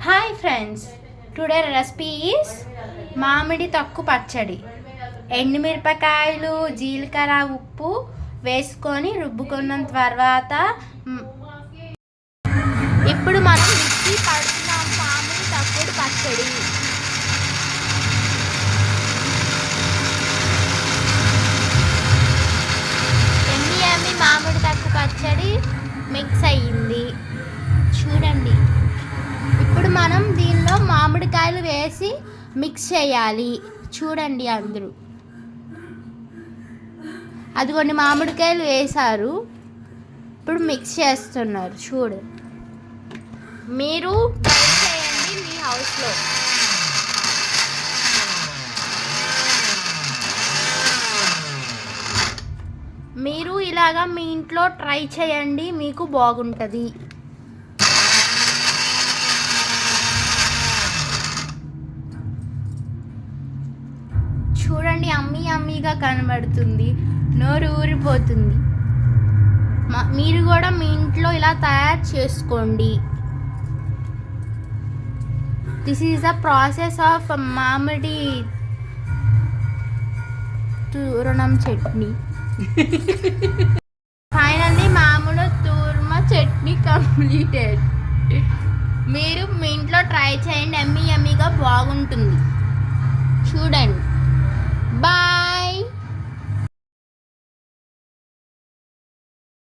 Hi friends, today recipe is మామిడి తొక్కు పచ్చడి. ఎండుమిరపకాయలు, జీలకర్ర, ఉప్పు వేసుకొని రుబ్బుకున్న తర్వాత ఇప్పుడు మనం మిక్సీ పడుతున్నాం మామిడి తొక్కుడు పచ్చడి. ఎమ్మి మామిడి తొక్కు పచ్చడి మిక్స్ అయ్యింది చూడండి. ఇప్పుడు మనం దీనిలో మామిడికాయలు వేసి మిక్స్ చేయాలి చూడండి. అందరూ అదిగోండి మామిడికాయలు వేశారు, ఇప్పుడు మిక్స్ చేస్తున్నారు చూడండి. మీరు ట్రై చేయండి మీ హౌస్లో. మీరు ఇలాగా మీ ఇంట్లో ట్రై చేయండి, మీకు బాగుంటుంది. చూడండి, అమ్మీగా కనబడుతుంది, నోరు ఊరిపోతుంది. మీరు కూడా మీ ఇంట్లో ఇలా తయారు చేసుకోండి. This is the process of మామిడి తూరణం చట్నీ. ఫైనల్లీ మామిడి తూర్మ చట్నీ కంప్లీటెడ్. మీరు మీ ఇంట్లో ట్రై చేయండి, ఎమ్మీగా బాగుంటుంది చూడండి. Bye.